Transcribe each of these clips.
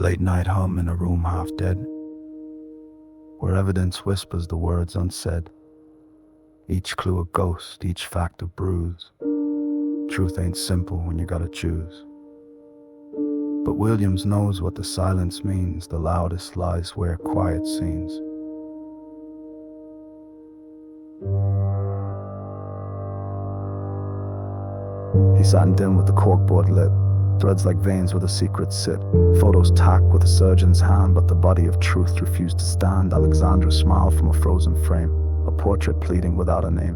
Late night hum in a room half dead, where evidence whispers the words unsaid. Each clue a ghost, each fact a bruise. Truth ain't simple when you gotta choose. But Williams knows what the silence means. The loudest lies wear quiet scenes. He sat in dim with the corkboard lit, threads like veins where the secrets sit. Photos tacked with a surgeon's hand, but the body of truth refused to stand. Alexandra smiled from a frozen frame, a portrait pleading without a name.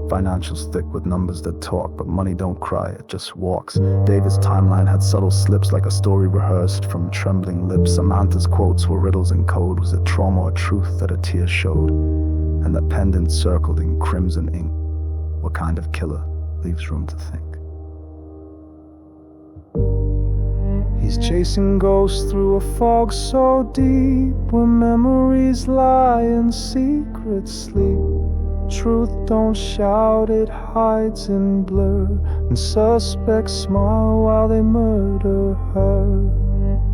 Financials thick with numbers that talk, but money don't cry, it just walks. David's timeline had subtle slips like a story rehearsed from trembling lips. Samantha's quotes were riddles in code. Was it trauma or truth that a tear showed? And the pendants circled in crimson ink. What kind of killer leaves room to think? He's chasing ghosts through a fog so deep, where memories lie and secrets sleep. Truth don't shout, it hides in blur, and suspects smile while they murder her.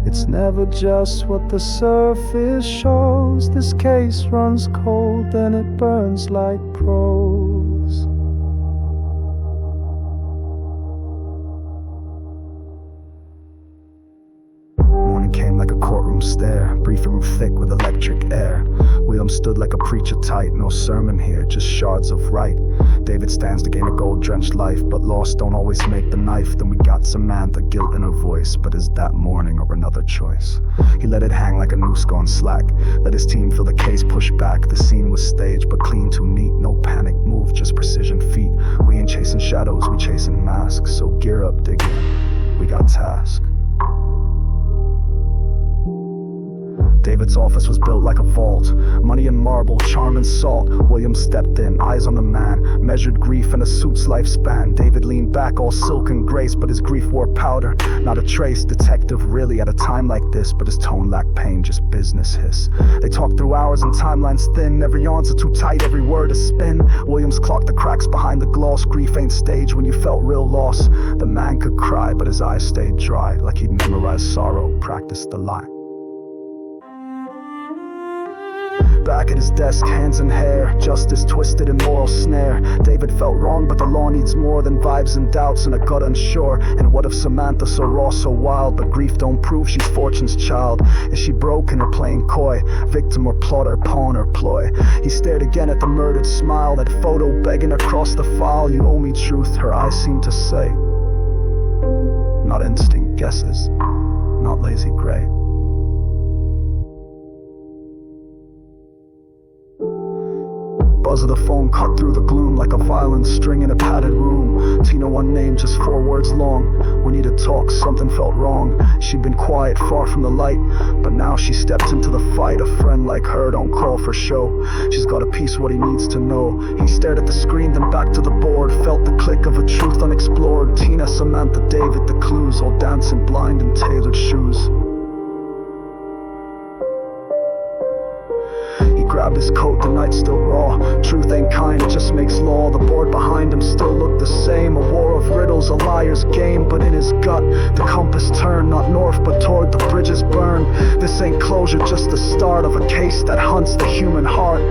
It's never just what the surface shows. This case runs cold, then it burns like prose. Came like a courtroom stare, briefing room thick with electric air. William stood like a preacher tight, no sermon here, just shards of right. David stands to gain a gold-drenched life, but lost don't always make the knife. Then we got Samantha, guilt in her voice, but is that morning or another choice? He let it hang like a noose gone slack, let his team feel the case push back. The scene was staged, but clean too neat, no panic move, just precision feet. We ain't chasing shadows, we chasing masks, so gear up, dig in, we got task. David's office was built like a vault, money and marble, charm and salt. William stepped in, eyes on the man, measured grief and a suit's lifespan. David leaned back, all silk and grace, but his grief wore powder, not a trace. Detective really at a time like this, but his tone lacked pain, just business hiss. They talked through hours and timelines thin, every answer too tight, every word a spin. Williams clocked the cracks behind the gloss. Grief ain't staged when you felt real loss. The man could cry, but his eyes stayed dry, like he'd memorized sorrow, practiced the lie. Back at his desk, hands in hair, justice twisted in moral snare. David felt wrong, but the law needs more than vibes and doubts and a gut unsure. And what if Samantha, so raw, so wild, but grief don't prove she's fortune's child? Is she broken or playing coy, victim or plotter, pawn or ploy? He stared again at the murdered smile, that photo begging across the file. You owe me truth, her eyes seemed to say. Not instinct guesses, not lazy gray. Buzz of the phone cut through the gloom like a violin string in a padded room. Tina, one name, just 4 words long. We need to talk, something felt wrong. She'd been quiet, far from the light, but now she steps into the fight. A friend like her don't call for show. She's got a piece of what he needs to know. He stared at the screen, then back to the board. Felt the click of a truth unexplored. Tina, Samantha, David, the clues, all dancing blind in tailored shoes. Grabbed his coat, the night's still raw. Truth ain't kind, it just makes law. The board behind him still looked the same. A war of riddles, a liar's game. But in his gut, the compass turned, not north but toward the bridges burned. This ain't closure, just the start of a case that hunts the human heart.